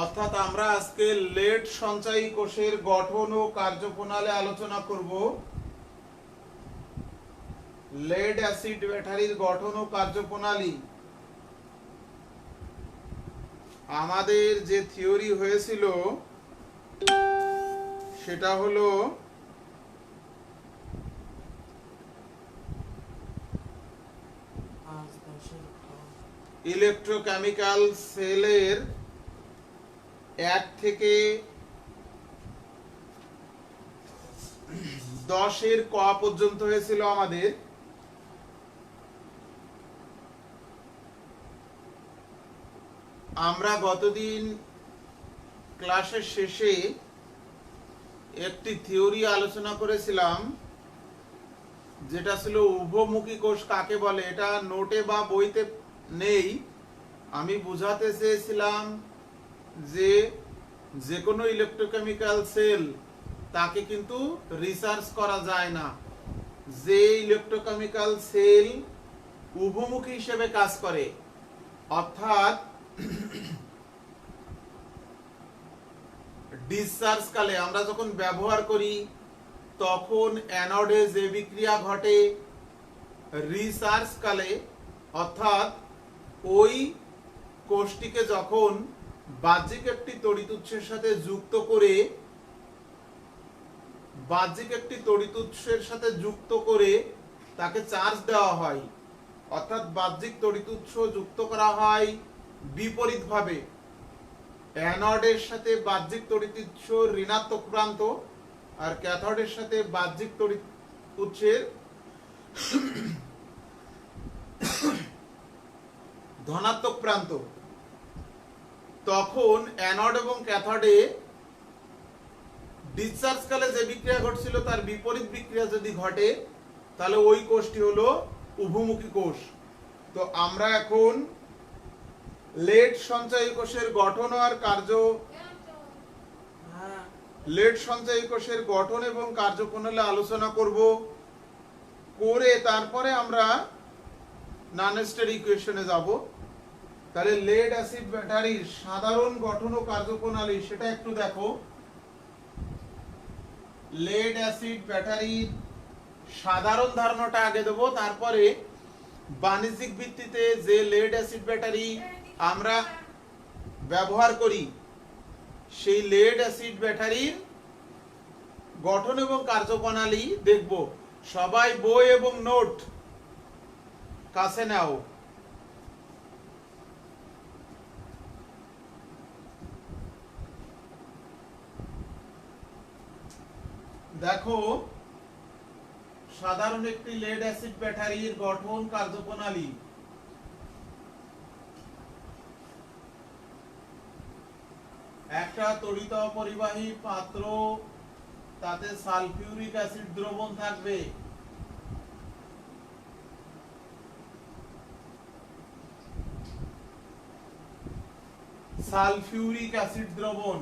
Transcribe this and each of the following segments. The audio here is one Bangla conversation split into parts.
অর্থাৎ আমরা আজকে লেড সঞ্চয়ী কোষের গঠন ও কার্যপ্রণালী আলোচনা করব। লেড অ্যাসিড ব্যাটারির গঠন ও কার্যপ্রণালী। আমাদের যে থিওরি হয়েছিল সেটা হলো ইলেকট্রোকেমিক্যাল সেলের 1 থেকে 10 ক পর্যন্ত হয়েছিল আমাদের। আমরা গতদিন ক্লাসের শেষে একটি থিওরি আলোচনা করেছিলাম, যেটা ছিল উভমুখী কোষ কাকে বলে। এটা নোটে বা বইতে নেই। আমি বোঝাতে চেয়েছিলাম যে কোনো ইলেকট্রোকেমিক্যাল সেল তাকে কিন্তু রিসার্চ করা যায় না। যে ইলেকট্রোকেমিক্যাল সেল উভমুখী হিসেবে কাজ করে, অর্থাৎ ডিসচার্জ কালে আমরা যখন ব্যবহার করি তখন অ্যানোডে যে বিক্রিয়া ঘটে, রিসার্চ কালে অর্থাৎ ওই কোষটিকে যখন বাহ্যিক একটি তড়িৎ উৎসের সাথে যুক্ত করে তাকে চার্জ দেওয়া হয়, অর্থাৎ বাহ্যিক তড়িৎ উৎস যুক্ত করা হয় বিপরীতভাবে। অ্যানোডের সাথে বাহ্যিক তড়িৎ উৎস ঋণাত্মক প্রান্ত আর ক্যাথোডের সাথে বাহ্যিক তড়িৎ উৎসের ধনাত্মক প্রান্ত। তখন অ্যানোড এবং ক্যাথোডে ডিসচার্জ কালে যে বিক্রিয়া ঘটছিল তার বিপরীত বিক্রিয়া যদি ঘটে তাহলে ওই কোষটি হলো উভমুখী কোষ। তো আমরা এখন লেড সঞ্চয়ী কোষের গঠন আর লেড সঞ্চয়ী কোষের গঠন এবং কার্যপ্রণালী আলোচনা করব। করে তারপরে আমরা নন স্টেট ইকুয়েশনে যাব। তাহলে লেড অ্যাসিড ব্যাটারির সাধারণ গঠন ও কার্যপ্রণালী সেটা একটু দেখো। লেড অ্যাসিড ব্যাটারির সাধারণ ধারণাটা আগে দেব, তারপরে বাণিজ্যিক ভিত্তিতে যে লেড অ্যাসিড ব্যাটারি আমরা ব্যবহার করি সেই লেড অ্যাসিড ব্যাটারির গঠন এবং কার্যপ্রণালী দেখব। সবাই বই এবং নোট কাছে নাও। দেখো, সাধারণ একটি লেড অ্যাসিড ব্যাটারির গঠন কার্যপ্রণালী। একটা তড়িৎ অপরিবাহী পাত্র, তাতে সালফিউরিক অ্যাসিড দ্রবণ থাকবে। সালফিউরিক অ্যাসিড দ্রবণ।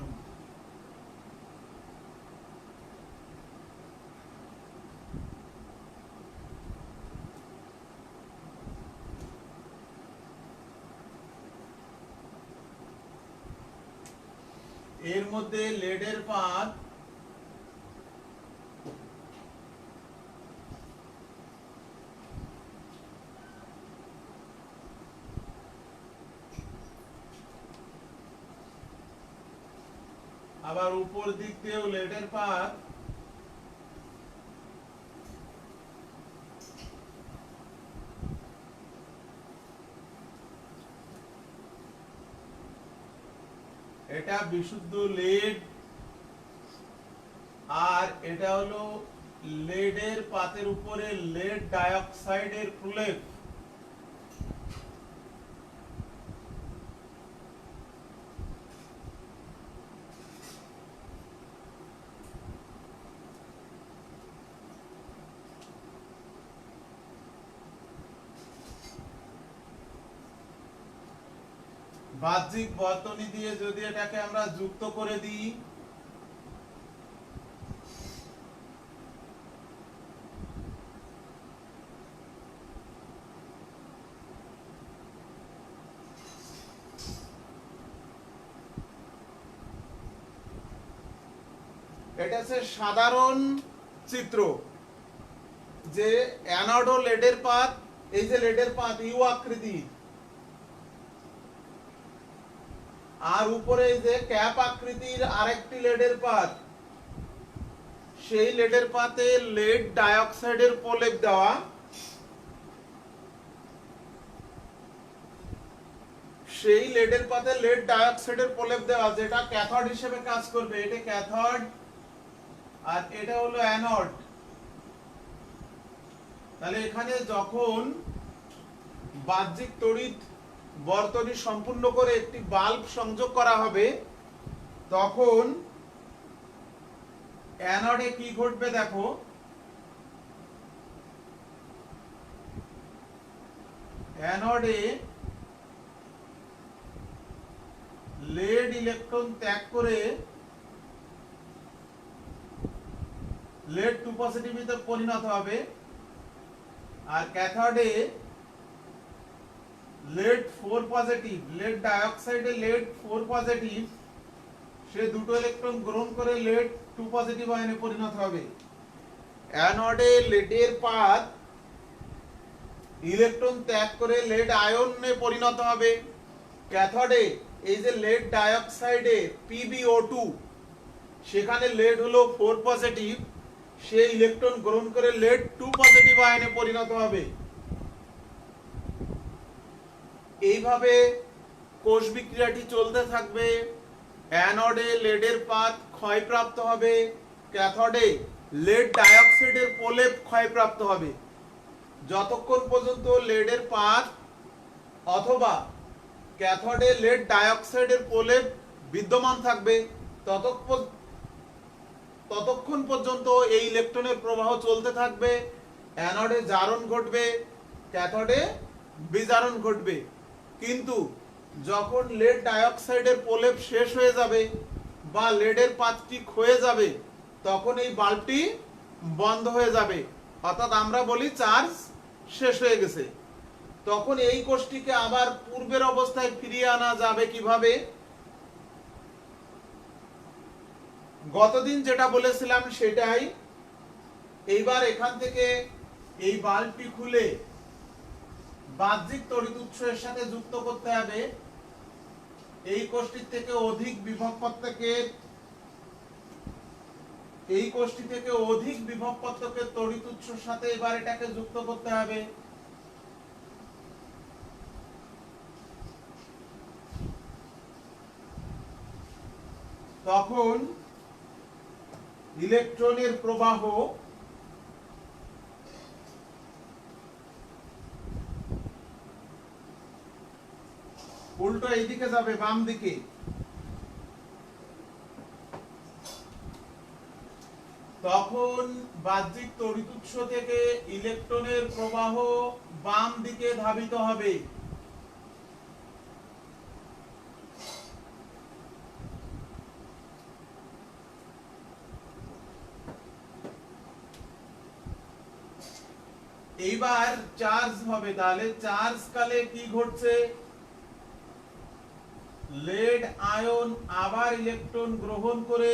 এর মধ্যে লেডের পাত আবার উপর দিক দিয়েও লেডের পাত। এটা বিশুদ্ধ লেড আর এটা হলো লেডের পাতের উপরে লেড ডাইঅক্সাইডের প্রলেপ। বাহ্যিক বর্তনী দিয়ে যদি এটাকে আমরা যুক্ত করে দিই, এটা হচ্ছে সাধারণ চিত্র যে অ্যানোড ও লেডের পাত, এই যে লেডের পাত ইউ আকৃতির, আর উপরে এই যে ক্যাপ আকৃতির আরেকটি লেডের পাত, সেই লেডের পাতে লেড ডাইঅক্সাইডের প্রলেপ দেওয়া। সেই লেডের পাতে লেড ডাইঅক্সাইডের প্রলেপ দেওয়া যেটা ক্যাথোড হিসেবে কাজ করবে। এটা ক্যাথোড আর এটা হলো অ্যানোড। তাহলে এখানে যখন বাহ্যিক তড়িৎ বর্তনী সম্পূর্ণ করে একটি বাল্ব সংযোগ করা হবে, তখন অ্যানোডে কি ঘটবে দেখো। অ্যানোডে লেড ইলেকট্রন ত্যাগ করে লেড 2 পজিটিভে পরিণত হবে, আর ক্যাথোডে লেড 4 পজিটিভ, লেড ডাইঅক্সাইডে লেড 4 পজিটিভ, সে দুটো ইলেকট্রন গ্রহণ করে লেড 2 পজিটিভ আয়নে পরিণত হবে। অ্যানোডে লেডের পাত ইলেকট্রন ত্যাগ করে লেড আয়নে পরিণত হবে। ক্যাথোডে এই যে লেড ডাইঅক্সাইডে PbO2, সেখানে লেড হলো 4 পজিটিভ, সে ইলেকট্রন গ্রহণ করে লেড 2 পজিটিভ আয়নে পরিণত হবে। এইভাবে কোষ বিক্রিয়াটি চলতে থাকবে। অ্যানোডে লেডের পাত ক্ষয়প্রাপ্ত হবে, ক্যাথোডে লেড ডাইঅক্সাইডের প্রলেপ ক্ষয়প্রাপ্ত হবে। যতক্ষণ পর্যন্ত লেডের পাত অথবা ক্যাথোডে লেড ডাইঅক্সাইডের প্রলেপ বিদ্যমান থাকবে, ততক্ষণ পর্যন্ত এই ইলেকট্রনের প্রবাহ চলতে থাকবে। অ্যানোডে জারণ ঘটবে, ক্যাথোডে বিজারণ ঘটবে। কিন্তু যখন লেড ডাইঅক্সাইডের প্রলেপ শেষ হয়ে যাবে বা লেডের পাতটি ক্ষয়ে যাবে, তখন এই বাল্বটি বন্ধ হয়ে যাবে, অর্থাৎ আমরা বলি চার্জ শেষ হয়ে গেছে। তখন এই কোষটিকে আবার পূর্বের অবস্থায় ফিরিয়ে আনা যাবে কিভাবে? গতদিন যেটা বলেছিলাম সেটাই। এইবার এখান থেকে এই বাল্বটি খুলে বাহ্যিক তড়িৎ উৎসের সাথে যুক্ত করতে হবে। এই কোষটি থেকে অধিক বিভব পত্রকের তড়িৎ উৎসের সাথে এবার এটাকে যুক্ত করতে হবে। তখন ইলেকট্রনের প্রবাহ উল্টো এইদিকে যাবে, বাম দিকে। তখন বাহ্যিক তড়িৎ উৎস থেকে ইলেকট্রনের প্রবাহ বাম দিকে ধাবিত হবে। এইবার চার্জ হবে। তাহলে চার্জ কালে কি ঘটছে? লেড আয়ন আবার ইলেকট্রন গ্রহণ করে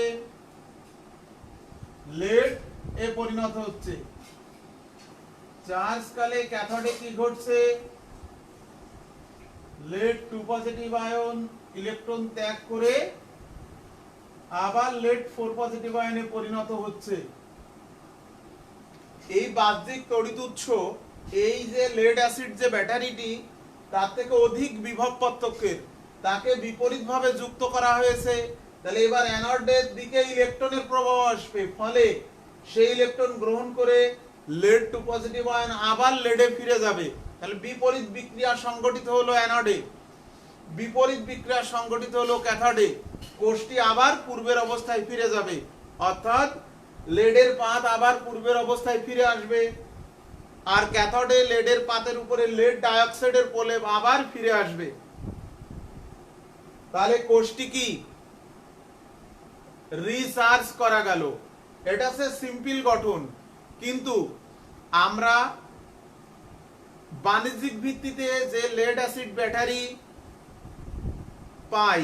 লেড এ পরিণত হচ্ছে। চার্জ কালে ক্যাথোডে কি ঘটছে? লেড 2 পজিটিভ আয়ন ইলেকট্রন ত্যাগ করে আবার লেড 4 পজিটিভ আয়নে পরিণত হচ্ছে। এই বাহ্যিক তড়িৎ উৎস, এই যে লেড অ্যাসিড যে ব্যাটারিটি, তার থেকে অধিক বিভব পার্থক্যের, তাকে বিপরীতভাবে যুক্ত করা হয়েছে। তাহলে এবার অ্যানোডের দিকে ইলেকট্রনের প্রবাহ আসবে, ফলে সেই ইলেকট্রন গ্রহণ করে লেড 2 পজিটিভ আয়ন আবার লেডে ফিরে যাবে। তাহলে বিপরীত বিক্রিয়া সংঘটিত হলো অ্যানোডে, বিপরীত বিক্রিয়া সংঘটিত হলো ক্যাথোডে। কোষটি আবার পূর্বের অবস্থায় ফিরে যাবে, অর্থাৎ লেডের পাত আবার পূর্বের অবস্থায় ফিরে আসবে, আর ক্যাথোডে লেডের পাতের উপরে লেড ডাইঅক্সাইডের প্রলেপ আবার ফিরে আসবে। তাহলে কোষটি কি রিচার্জ করা গেল। এটা হচ্ছে সিম্পল গঠন। কিন্তু আমরা বাণিজ্যিক ভিত্তিতে যে লেড অ্যাসিড ব্যাটারি পাই,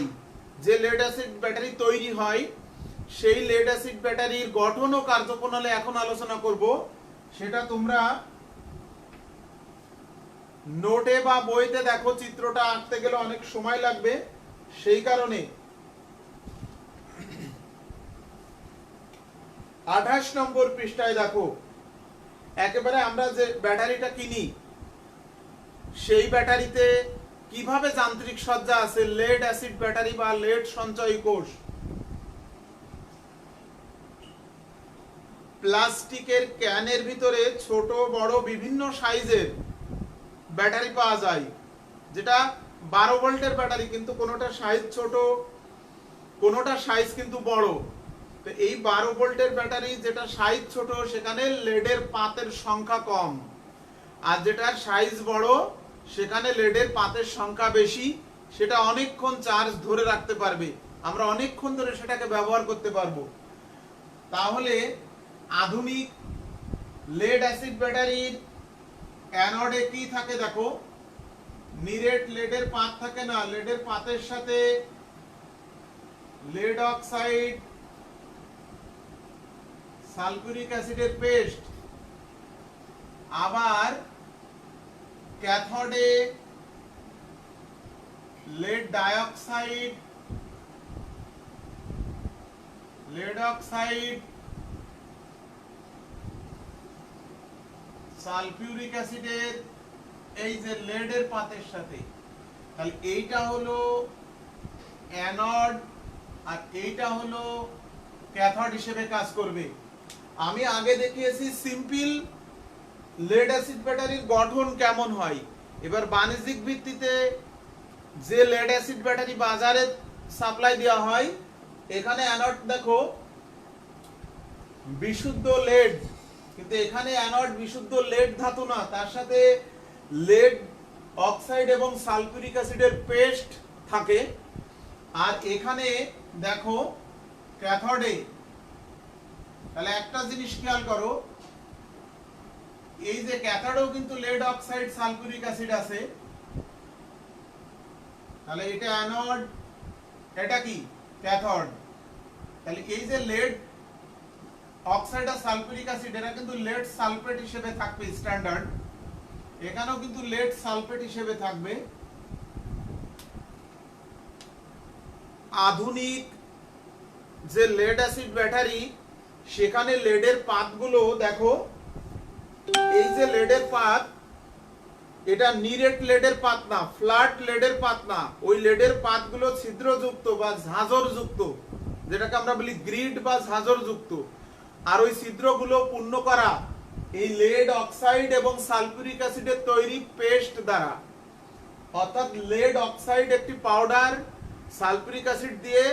যে লেড অ্যাসিড ব্যাটারি তৈরি হয়, সেই লেড অ্যাসিড ব্যাটারির গঠন ও কার্যপ্রণালী এখন আলোচনা করব। সেটা তোমরা নোটে বা বইতে দেখো, চিত্রটা আঁকতে গেলে অনেক সময় লাগবে, সেই কারণে 28 নম্বর পৃষ্ঠায় দেখো, একেবারে আমরা যে ব্যাটারিটা কিনি সেই ব্যাটারিতে কিভাবে যান্ত্রিক সজ্জা আছে, লেড অ্যাসিড ব্যাটারি বা লেড সঞ্চয়ী কোষ। প্লাস্টিকের ক্যানের ভিতরে ছোট বড় বিভিন্ন সাইজের ব্যাটারি পাওয়া যায়, যেটা 12 ভোল্টের ব্যাটারি, কিন্তু কোনোটা সাইজ ছোট, কোনোটা সাইজ কিন্তু বড়। তো এই 12 ভোল্টের ব্যাটারি যেটা সাইজ ছোট সেখানে লেডের পাতের সংখ্যা কম, আর যেটা সাইজ বড় সেখানে লেডের পাতের সংখ্যা বেশি, সেটা অনেকক্ষণ চার্জ ধরে রাখতে পারবে, আমরা অনেকক্ষণ ধরে সেটাকে ব্যবহার করতে পারবো। তাহলে আধুনিক লেড অ্যাসিড ব্যাটারির অ্যানোডে কি থাকে দেখো, নিরেট লেডের পাত থাকে না, লেডের পাতের সাথে লেড অক্সাইড সালফিউরিক অ্যাসিডের পেস্ট, আবার ক্যাথোডে lead dioxide, lead oxide sulphuric অ্যাসিডের এই যে লেডের পাতের সাথে। তাহলে এইটা হলো অ্যানোড আর এইটা হলো ক্যাথোড হিসেবে কাজ করবে। আমি আগে দেখিয়েছি সিম্পল লেড অ্যাসিড ব্যাটারির গঠন কেমন হয়। এবার বাণিজ্যিক ভিত্তিতে যে লেড অ্যাসিড ব্যাটারি বাজারে সাপ্লাই দেওয়া হয়, এখানে অ্যানোড দেখো বিশুদ্ধ লেড, কিন্তু এখানে অ্যানোড বিশুদ্ধ লেড ধাতু না, তার সাথে লেড অক্সাইড এবং সালফিউরিক অ্যাসিডের পেস্ট থাকে। আর এখানে দেখো ক্যাথোডে, তাহলে একটা জিনিস খেয়াল করো, এই যে ক্যাথোডেও কিন্তু লেড অক্সাইড সালফিউরিক অ্যাসিড আছে, তাহলে এটা অ্যানোড, এটা কি ক্যাথোড। তাহলে এই যে লেড অক্সাইড আর সালফিউরিক অ্যাসিড, এরা কিন্তু লেড সালফেট হিসেবে থাকবে স্ট্যান্ডার্ড, এখানেও কিন্তু লেড সালফেট হিসেবে থাকবে। আধুনিক যে লেড অ্যাসিড ব্যাটারি সেখানে লেডের পাতগুলো দেখো, এই যে লেডের পাত, এটা নিরেট লেডের পাত না, ফ্ল্যাট লেডের পাত না, ওই লেডের পাতগুলো ছিদ্রযুক্ত বা ঝাঁঝরযুক্ত, যেটাকে আমরা বলি গ্রিড বা ঝাঁঝরযুক্ত। আর ওই ছিদ্রগুলো পূর্ণ করা এই লেড অক্সাইড এবং সালফিউরিক অ্যাসিডের তৈরি পেস্ট দ্বারা। অর্থাৎ লেড অক্সাইড একটি পাউডার, সালফিউরিক অ্যাসিড দিয়ে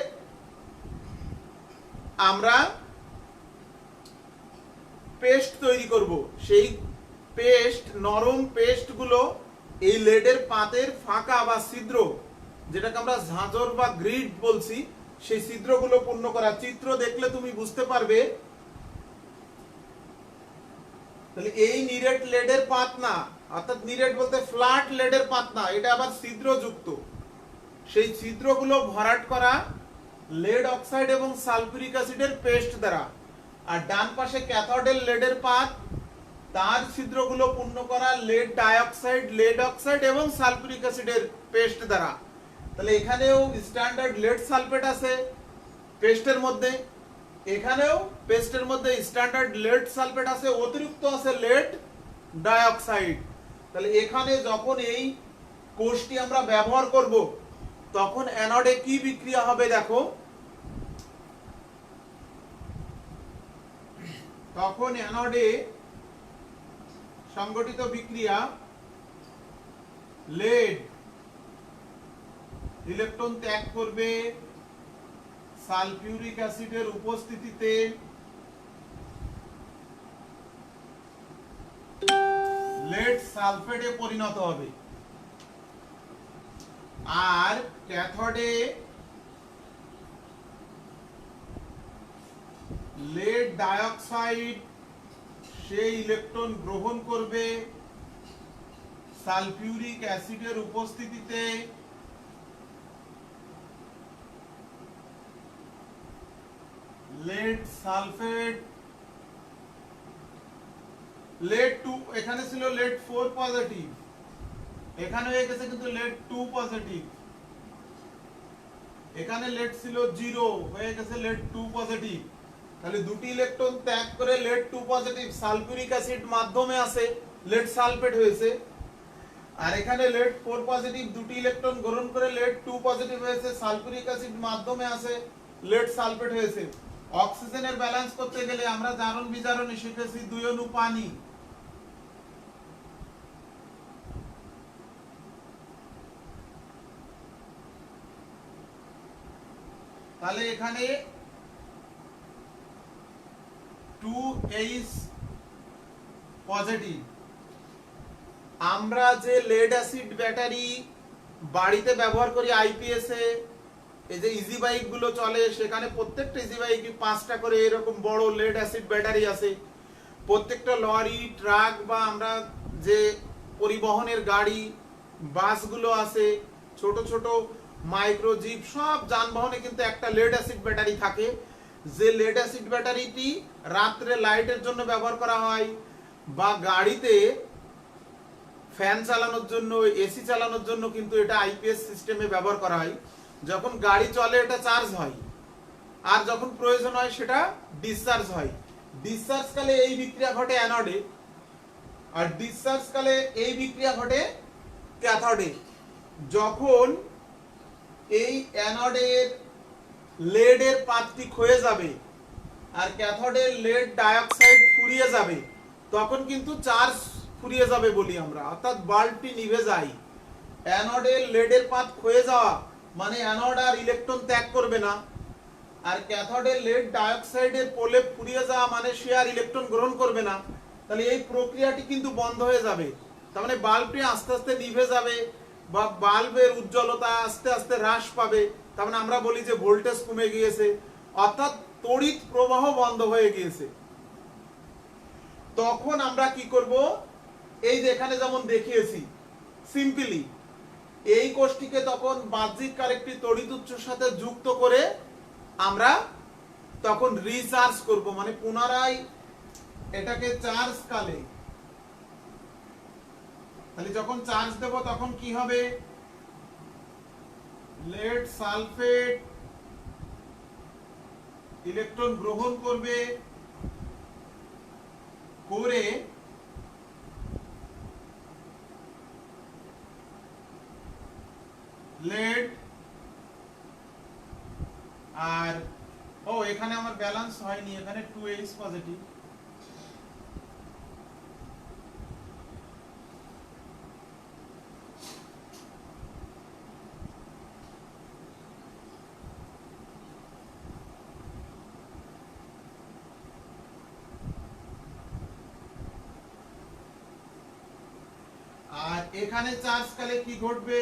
আমরা পেস্ট তৈরি করব। সেই পেস্ট, নরম পেস্টগুলো এই লেডের পাতের ফাঁকা বা ছিদ্র, যেটাকে আমরা ঝাঁঝর বা গ্রিড বলছি, সেই ছিদ্রগুলো পূর্ণ করা। চিত্র দেখলে তুমি বুঝতে পারবে। তাহলে এই নিরেট লেডের পাত না, অর্থাৎ নিরেট বলতে ফ্ল্যাট লেডের পাত না, এটা আবার ছিদ্রযুক্ত। সেই ছিদ্রগুলো ভরাট করা লেড অক্সাইড এবং সালফিউরিক অ্যাসিডের পেস্ট দ্বারা। আর ডান পাশে ক্যাথোডের লেডের পাত, তার ছিদ্রগুলো পূর্ণ করা লেড ডাইঅক্সাইড, লেড অক্সাইড এবং সালফিউরিক অ্যাসিডের পেস্ট দ্বারা। তাহলে এখানেও স্ট্যান্ডার্ড লেড সালফেট আছে পেস্টের মধ্যে, এখানেও পেস্টের মধ্যে স্ট্যান্ডার্ড লেড সালফেট আছে, অতিরিক্ত আছে লেড ডাইঅক্সাইড। তাহলে এখানে যখন এই কোষটি আমরা ব্যবহার করব, তখন অ্যানোডে কি বিক্রিয়া হবে দেখো, তখন অ্যানোডে সংগঠিত বিক্রিয়া, লেড ইলেকট্রন ত্যাগ করবে সালফিউরিক অ্যাসিডের উপস্থিতিতে, লেড সালফেটে পরিণত হবে। আর ক্যাথোডে লেড ডাইঅক্সাইড সেই ইলেকট্রন গ্রহণ করবে সালফিউরিক অ্যাসিডের উপস্থিতিতে, লেড সালফেট, লেড 2, এখানে ছিল লেড 4 পজিটিভ, এখানে হয়ে গেছে কিন্তু লেড 2 পজিটিভ, এখানে লেড ছিল 0 হয়ে গেছে লেড 2 পজিটিভ। তাহলে দুটি ইলেকট্রন ত্যাগ করে লেড 2 পজিটিভ সালফিউরিক অ্যাসিড মাধ্যমে আছে লেড সালফেট হয়েছে, আর এখানে লেড 4 পজিটিভ দুটি ইলেকট্রন গ্রহণ করে লেড 2 পজিটিভ হয়েছে সালফিউরিক অ্যাসিড মাধ্যমে আছে লেড সালফেট হয়েছে। অক্সিজেনের ব্যালেন্স করতে গেলে আমরা জারণ বিজারণে শিখেছি 2 অণু পানি, তাহলে এখানে 2H পজিটিভ। আমরা যে লেড অ্যাসিড ব্যাটারি বাড়িতে ব্যবহার করি আইপিএস এ, এই যে ইজি বাইক গুলো চলে সেখানে প্রত্যেকটা ইজি বাইকে 5টা করে এরকম বড় লেড অ্যাসিড ব্যাটারি আছে। প্রত্যেকটা লরি, ট্রাক বা আমরা যে পরিবহনের গাড়ি, বাসগুলো আছে, ছোট ছোট মাইক্রো জিপ, সব যানবাহনে কিন্তু একটা লেড অ্যাসিড ব্যাটারি থাকে। যে লেড অ্যাসিড ব্যাটারিটি রাত্রে লাইটের জন্য ব্যবহার করা হয় বা গাড়িতে ফ্যান চালানোর জন্য, এসি চালানোর জন্য কিন্তু এটা আইপিএস সিস্টেমে ব্যবহার করা হয়। যখন গাড়ি চলে এটা চার্জ হয়, আর যখন প্রয়োজন হয় সেটা ডিসচার্জ হয়। ডিসচার্জ কালে এই বিক্রিয়া ঘটে অ্যানোডে, আর ডিসচার্জ কালে এই বিক্রিয়া ঘটে ক্যাথোডে। যখন এই অ্যানোডের লেডের পাতটি ক্ষয়ে যাবে আর ক্যাথোডের লেড ডাইঅক্সাইড ফুরিয়ে যাবে, তখন কিন্তু চার্জ ফুরিয়ে যাবে বলি আমরা, অর্থাৎ বাল্বটি নিভে যায়। অ্যানোডের লেডের পাত ক্ষয়ে যাওয়া মানে অ্যানোড আর ইলেকট্রন ত্যাগ করবে না, আর ক্যাথোডের লেড ডাইঅক্সাইডের প্রলেপ ফুরিয়ে যাওয়া মানে সে আর ইলেকট্রন গ্রহণ করবে না। তাহলে এই প্রক্রিয়াটি কিন্তু বন্ধ হয়ে যাবে, তার মানে বাল্বটি আস্তে আস্তে নিভে যাবে বা বাল্বের উজ্জ্বলতা আস্তে আস্তে হ্রাস পাবে। তার মানে আমরা বলি যে ভোল্টেজ কমে গিয়েছে, অর্থাৎ তড়িৎ প্রবাহ বন্ধ হয়ে গিয়েছে। তখন আমরা কি করব, এই যে এখানে যেমন দেখিয়েছি সিম্পলি, এই কোষটিকে তখন বাহ্যিক আরেকটি তড়িৎ উৎসের সাথে যুক্ত করে আমরা তখন রিচার্জ করব, মানে পুনরায় এটাকে চার্জ কালে, তাহলে যখন চার্জ দেব তখন কি হবে, লেড সালফেট ইলেকট্রন গ্রহণ করবে, করে লেড, আর এখানে আমার ব্যালেন্স হয়নি, এখানে 2H পজিটিভ, আর এখানে চার্জ কালে কি ঘটবে,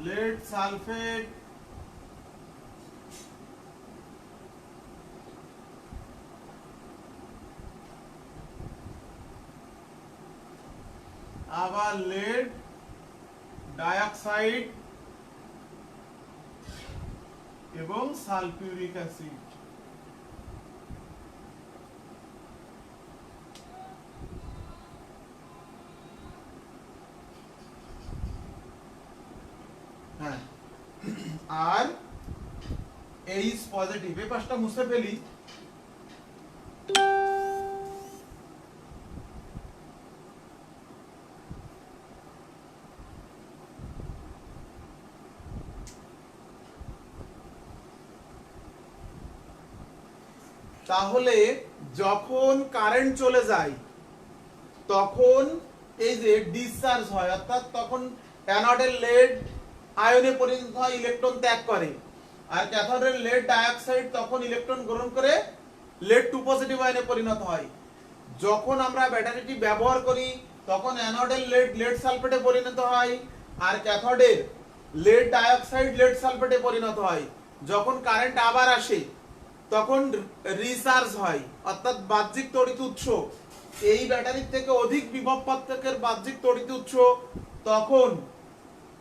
লেড সালফেট আবার লেড ডাইঅক্সাইড এবং সালফিউরিক অ্যাসিড। হ্যাঁ, আর এইচ পজিটিভ, এই পাশটা মুছে ফেলি। তাহলে যখন কারেন্ট চলে যায় তখন এই যে ডিসচার্জ হয়, অর্থাৎ তখন অ্যানোডের লেড আয়নে পরিণত হয়, ইলেকট্রন ত্যাগ করে, আর ক্যাথোডের লেড ডাইঅক্সাইড তখন ইলেকট্রন গ্রহণ করে লেড 2 পজিটিভ আয়নে পরিণত হয়। যখন আমরা ব্যাটারিটি ব্যবহার করি তখন অ্যানোডের লেড লেড সালফেটে পরিণত হয়, আর ক্যাথোডের লেড ডাইঅক্সাইড লেড সালফেটে পরিণত হয়। যখন কারেন্ট আবার আসে তখন রিচার্জ হয়, অর্থাৎ বাহ্যিক তড়িৎ উৎস, এই ব্যাটারির থেকে অধিক বিভব পার্থক্যের বাহ্যিক তড়িৎ উৎস তখন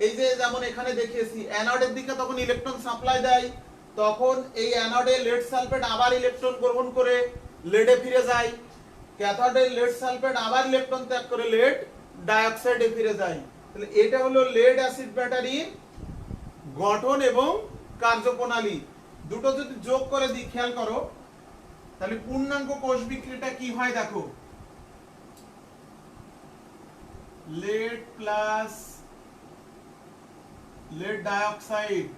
এই যে যেমন এখানে দেখিয়েছি অ্যানোডের দিকে তখন ইলেকট্রন সাপ্লাই দেয়, তখন এই অ্যানোডে লেড সালফেট আবার ইলেকট্রন গ্রহণ করে লেডে ফিরে যায়, ক্যাথোডে লেড সালফেট আবার ইলেকট্রন ত্যাগ করে লেড ডাইঅক্সাইডে ফিরে যায়। তাহলে এটা হলো লেড অ্যাসিড ব্যাটারির গঠন এবং কার্যপ্রণালী। দুটো যদি যোগ করে দিই খেয়াল করো, তাহলে পূর্ণাঙ্গ কোষ বিক্রিয়াটা কি হয় দেখো, lead plus lead dioxide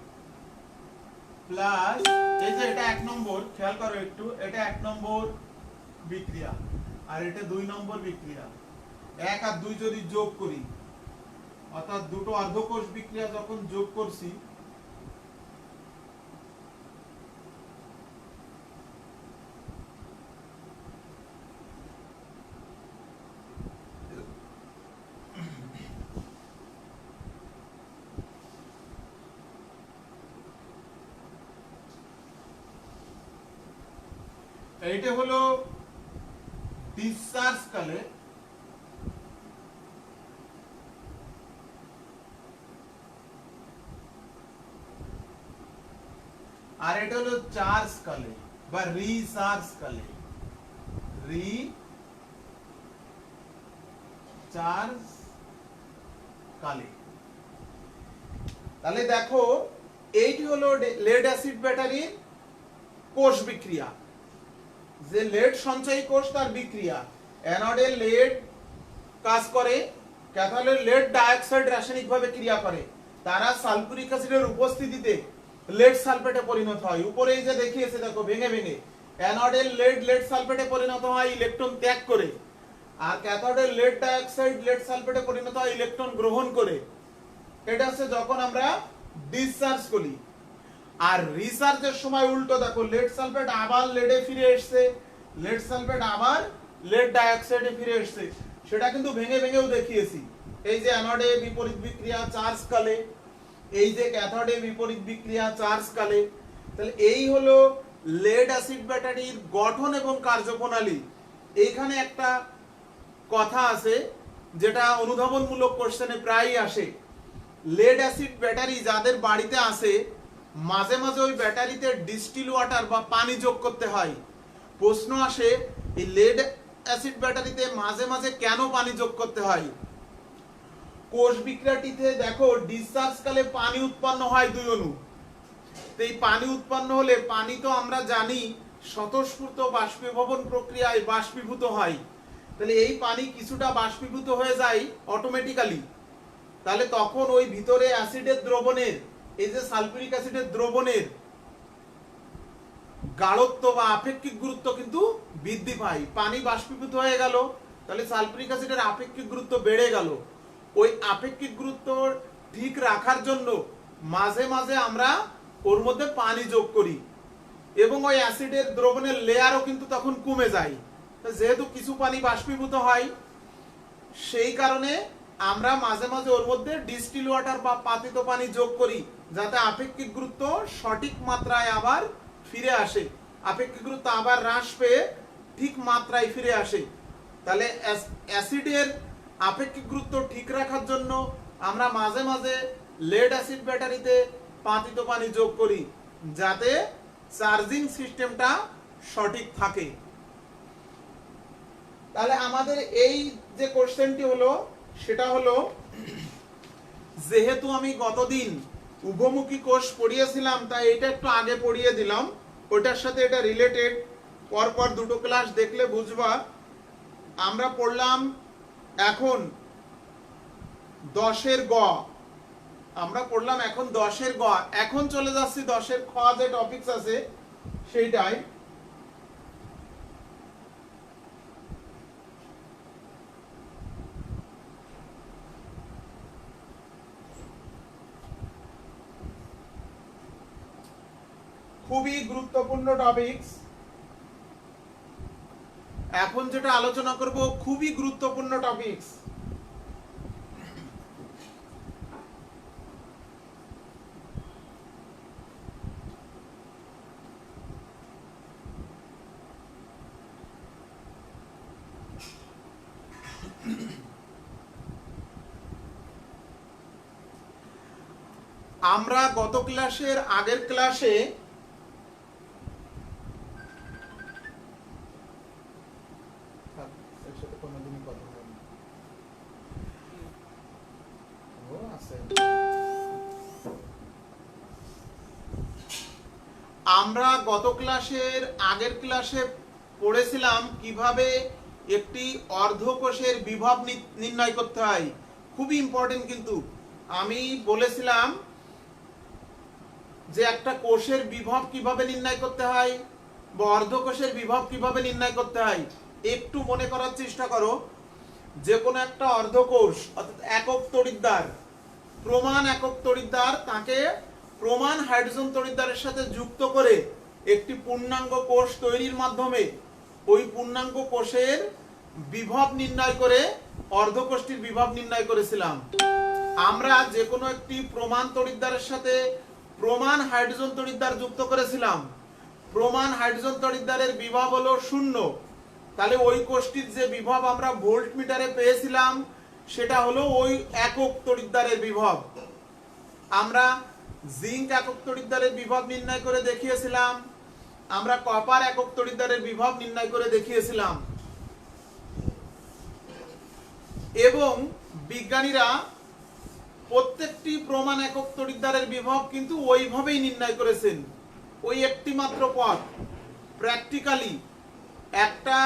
plus এই যে এটা 1 নম্বর, খেয়াল করো একটু, এটা 1 নম্বর বিক্রিয়া আর এটা 2 নম্বর বিক্রিয়া। 1 আর 2 যদি যোগ করি, অর্থাৎ দুটো অর্ধকোষ বিক্রিয়া যখন যোগ করছি, এইটা হলো ডিসচার্জ কালে, আর এটা হলো চার্জ কালে বা রিচার্জ কালে, রিচার্জ কালে। তাহলে দেখো এইটি হলো লেড অ্যাসিড ব্যাটারির কোষ বিক্রিয়া, যে লেড সঞ্চয়ী কোষ তার বিক্রিয়া। অ্যানোডে লেড কাজ করে, ক্যাথোডে লেড ডাইঅক্সাইড রাসায়নিকভাবে ক্রিয়া করে, তারা সালফিউরিক অ্যাসিডের উপস্থিতিতে লেড সালফেটে পরিণত হয়। উপরে এই যে দেখিয়েছে দেখো ভেঙে ভেঙে, অ্যানোডে লেড সালফেটে পরিণত হয় ইলেকট্রন ত্যাগ করে, আর ক্যাথোডে লেড ডাইঅক্সাইড লেড সালফেটে পরিণত হয় ইলেকট্রন গ্রহণ করে। এটা হচ্ছে যখন আমরা ডিসচার্জ করি। আর রিচার্জের সময় উল্টো দেখো, লেড সালফেট আবার লেডে ফিরে এসেছে, লেড সালফেট আবার লেড ডাইঅক্সাইডে ফিরে এসেছে, সেটা কিন্তু ভেঙে ভেঙেও দেখিয়েছি। এই যে অ্যানোডে বিপরীত বিক্রিয়া চার্জ কালে, এই যে ক্যাথোডে বিপরীত বিক্রিয়া চার্জ কালে। তাহলে এই হলো লেড অ্যাসিড ব্যাটারির গঠন এবং কার্যপ্রণালী। এইখানে একটা কথা আছে যেটা অনুধাবনমূলক কোশ্চেনে প্রায়ই আসে, লেড অ্যাসিড ব্যাটারি যাদের বাড়িতে আসে, মাঝে মাঝে ওই ব্যাটারিতে ডিস্টিল ওয়াটার বা পানি যোগ করতে হয়। প্রশ্ন আসে এই লেড অ্যাসিড ব্যাটারিতে মাঝে মাঝে কেন পানি যোগ করতে হয়? কোষ বিক্রিয়াটিতে দেখো ডিসচার্জ কালে পানি উৎপন্ন হয় 2 অণু। তো এই পানি উৎপন্ন হলে, পানি তো আমরা জানি স্বতঃস্ফূর্ত বাষ্পীভবন প্রক্রিয়ায় বাষ্পীভূত হয়, তাহলে এই পানি কিছুটা বাষ্পীভূত হয়ে যায় অটোমেটিক্যালি। তাহলে তখন ওই ভিতরে অ্যাসিডের দ্রবণের, এই যে সালফিউরিক অ্যাসিডের দ্রবণের গাঢ়ত্ব বা আপেক্ষিক গুরুত্ব কিন্তু বৃদ্ধি পায়। পানি বাষ্পীভূত হয়ে গেল, তাহলে সালফিউরিক অ্যাসিডের আপেক্ষিক গুরুত্ব বেড়ে গেল। ওই আপেক্ষিক গুরুত্ব ঠিক রাখার জন্য মাঝে মাঝে আমরা ওর মধ্যে পানি যোগ করি, এবং ওই অ্যাসিডের দ্রবণের লেয়ারও কিন্তু তখন কমে যায়। যেহেতু কিছু পানি বাষ্পীভূত হয়, সেই কারণে আমরা মাঝে মাঝে ওর মধ্যে ডিস্টিল ওয়াটার বা পাতিত পানি যোগ করি, যাতে আপেক্ষিক গুরুত্ব সঠিক মাত্রায় আবার ফিরে আসে, আপেক্ষিক গুরুত্ব আবার হ্রাস পেয়ে ঠিক মাত্রায় ফিরে আসে। তাহলে অ্যাসিডের আপেক্ষিক গুরুত্ব ঠিক রাখার জন্য আমরা মাঝে মাঝে লেড অ্যাসিড ব্যাটারিতে পাতিত পানি যোগ করি, যাতে চার্জিং সিস্টেমটা সঠিক থাকে। তাহলে আমাদের এই যে কোশ্চেনটি হলো, সেটা হলো, যেহেতু আমি গতদিন উভমুখী কোষ পড়িয়েছিলাম, তাই এটা একটু আগে পড়িয়ে দিলাম, ওটার সাথে এটা রিলেটেড, পরপর দুটো ক্লাস দেখলে বুঝবা। আমরা পড়লাম এখন 10-এর গ, আমরা পড়লাম এখন 10-এর গ। এখন চলে যাচ্ছি 10-এর খ, যে টপিকস আছে সেইটাই। খুবই গুরুত্বপূর্ণ টপিকস। এখন যেটা আলোচনা করব খুবই গুরুত্বপূর্ণ টপিকস। আমরা গত ক্লাসের আগের ক্লাসে আমরা গত ক্লাসের আগের ক্লাসে পড়েছিলাম কিভাবে একটি অর্ধকোষের বিভব নির্ণয় করতে হয়। খুবই ইম্পর্টেন্ট, কিন্তু আমি বলেছিলাম যে একটা কোষের বিভব কিভাবে নির্ণয় করতে হয় বা অর্ধকোষের বিভব কিভাবে নির্ণয় করতে হয় একটু মনে করার চেষ্টা করো। যে কোনো একটা অর্ধকোষ অর্থাৎ একক তড়িৎদ্বার, প্রমাণ একক তড়িৎদ্বার, তাকে প্রমাণ হাইড্রোজেন তড়িৎদ্বারের সাথে যুক্ত করে একটি পূর্ণাঙ্গ কোষ তৈরির মাধ্যমে ওই পূর্ণাঙ্গ কোষের বিভব নির্ণয় করে অর্ধকোষটির বিভব নির্ণয় করেছিলাম। আমরা যে কোনো একটি প্রমাণ তড়িৎদ্বারের সাথে প্রমাণ হাইড্রোজেন তড়িৎদ্বার যুক্ত করেছিলাম। প্রমাণ হাইড্রোজেন তড়িৎদ্বারের বিভব হলো 0। তাহলে ওই কোষটির যে বিভব আমরা ভোল্ট মিটারে পেয়েছিলাম সেটা হলো ওই একক তড়িৎদ্বারের বিভব। আমরা জিঙ্ক একক তড়িৎদ্বারের বিভব নির্ণয় করে দেখিয়েছিলাম, আমরা কপার একক তড়িৎদ্বারের বিভব নির্ণয় করে দেখিয়েছিলাম, এবং বিজ্ঞানীরা প্রত্যেকটি প্রমাণ একক তড়িৎদ্বারের বিভব কিন্তু ওইভাবেই নির্ণয় করেছেন। ওই একটি মাত্র পথ, প্র্যাকটিক্যালি একটা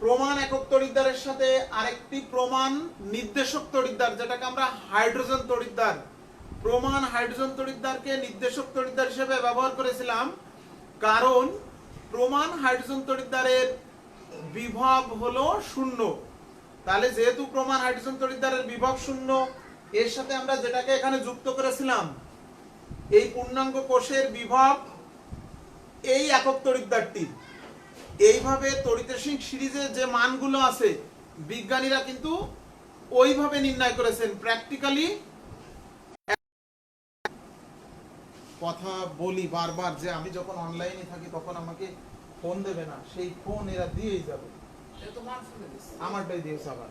প্রমাণ একক তড়িৎদ্বারের সাথে আরেকটি প্রমাণ নির্দেশক তড়িৎদ্বার, যেটাকে আমরা হাইড্রোজেন তড়িৎদ্বার, প্রমাণ হাইড্রোজেন তড়িৎদ্বারকে নির্দেশক তড়িৎদ্বার হিসেবে ব্যবহার করেছিলাম। কারণ প্রমাণ হাইড্রোজেন তড়িৎদ্বারের বিভব হলো 0। তাহলে যেহেতু প্রমাণ হাইড্রোজেন তড়িৎদ্বারের বিভব 0, এর সাথে আমরা যেটাকে এখানে যুক্ত করেছিলাম এই পূর্ণাঙ্গ কোষের বিভব এই একক তড়িৎদ্বারটি। এইভাবে তড়িৎরসিক সিরিজে যে মানগুলো আছে বিজ্ঞানীরা কিন্তু ওইভাবে নির্ণয় করেছেন প্র্যাকটিক্যালি। কথা বলি বারবার যে আমি যখন অনলাইনে থাকি তখন আমাকে ফোন দেবে না, সেই ফোন এরা দিয়েই যাবে। আমারটাই দিয়েছে আবার।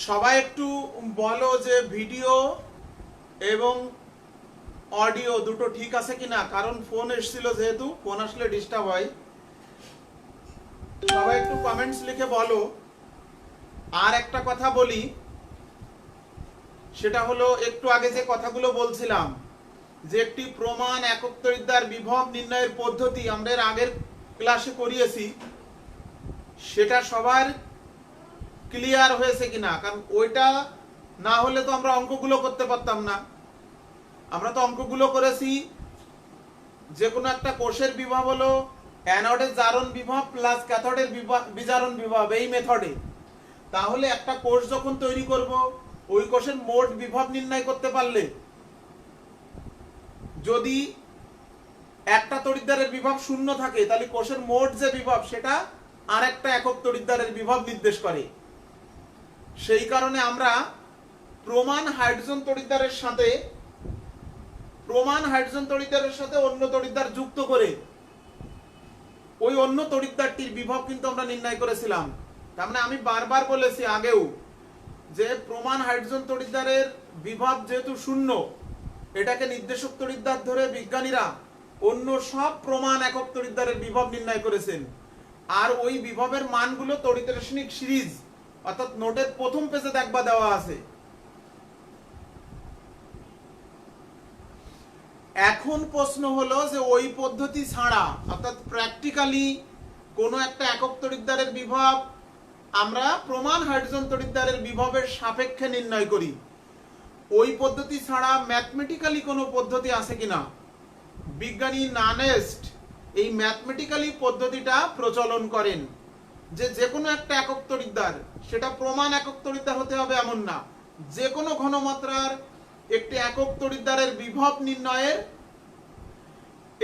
সবাই একটু বলো যে ভিডিও এবং অডিও দুটো ঠিক আছে কিনা, কারণ ফোন এসেছিল, যেহেতু ফোন আসলে ডিস্টার্ব হয়। সবাই একটু কমেন্টস লিখে বলো। আর একটা কথা বলি, সেটা হলো একটু আগে যে কথাগুলো বলছিলাম যে একটি প্রমাণ একক তড়িৎদ্বার বিভব নির্ণয়ের পদ্ধতি আমরা এর আগের ক্লাসে করিয়েছি, সেটা সবার ক্লিয়ার হয়েছে কিনা? কারণ ওইটা না হলে তো আমরা অঙ্কগুলো করতে পারতাম না। আমরা তো অঙ্কগুলো করেছি যে কোনো একটা কোষের বিভব হলো অ্যানোডের জারণ বিভব প্লাস ক্যাথোডের বিজারণ বিভব, এই মেথডে। তাহলে একটা কোষ যখন তৈরি করব ওই কোষের মোট বিভব নির্ণয় করতে পারলে, যদি একটা তড়িৎদ্বারের বিভব 0 থাকে তাহলে কোষের মোট যে বিভব সেটা আর একটা একক তড়িৎদ্বারের বিভব নির্দেশ করে। সেই কারণে আমরা প্রমাণ হাইড্রোজেন তড়িৎদ্বারের সাথে অন্য তড়িৎদ্বার যুক্ত করে ওই অন্য তড়িৎদ্বারটির বিভব কিন্তু আমরা নির্ণয় করেছিলাম। তার মানে আমি বারবার বলেছি আগেও যে প্রমাণ হাইড্রোজেন তড়িৎদ্বারের বিভব যেহেতু 0, এটাকে নির্দেশক তড়িৎদ্বার ধরে বিজ্ঞানীরা অন্য সব প্রমাণ একক তড়িৎদ্বারের বিভব নির্ণয় করেছেন। আর ওই বিভবের মানগুলো তড়িৎরসিক সিরিজ অর্থাৎ নোটের প্রথম পেজে দেখবা দেওয়া আছে। এখন প্রশ্ন হলো যে ওই পদ্ধতি ছাড়া অর্থাৎ প্র্যাকটিক্যালি কোনো একটা একক তড়িৎদ্বারের বিভব আমরা প্রমাণ হাইড্রোজেন তড়িৎদ্বারের বিভবের সাপেক্ষে নির্ণয় করি, ওই পদ্ধতি ছাড়া ম্যাথমেটিক্যালি কোনো পদ্ধতি আছে কিনা? বিজ্ঞানী নানেস্ট এই ম্যাথমেটিক্যালি পদ্ধতিটা প্রচলন করেন যে কোনো একটা একক তড়িৎদ্বার, সেটা প্রমাণ একক তড়িৎদ্বার হতে হবে এমন না, যে কোনো ঘনমাত্রার একটি একক তড়িৎদ্বারের বিভব নির্ণয়ের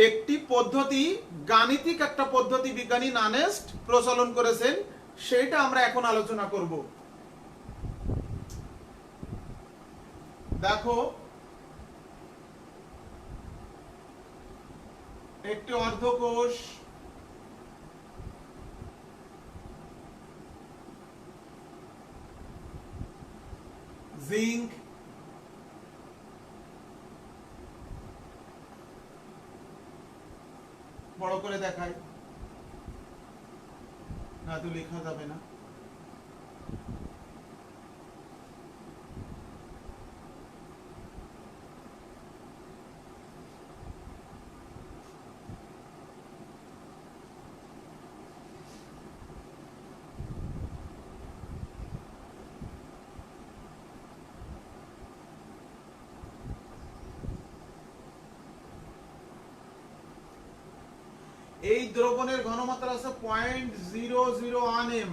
একটি পদ্ধতি, গাণিতিক একটা পদ্ধতি বিজ্ঞানী নানেস্ট প্রচলন করেছেন, সেটা আমরা এখন আলোচনা করব। দেখো একটি অর্ধকোষ জিঙ্ক বড় করে দেখায় না তো লেখা যাবে না। এই দ্রবণের ঘনমাত্রা আছে 0.001 m।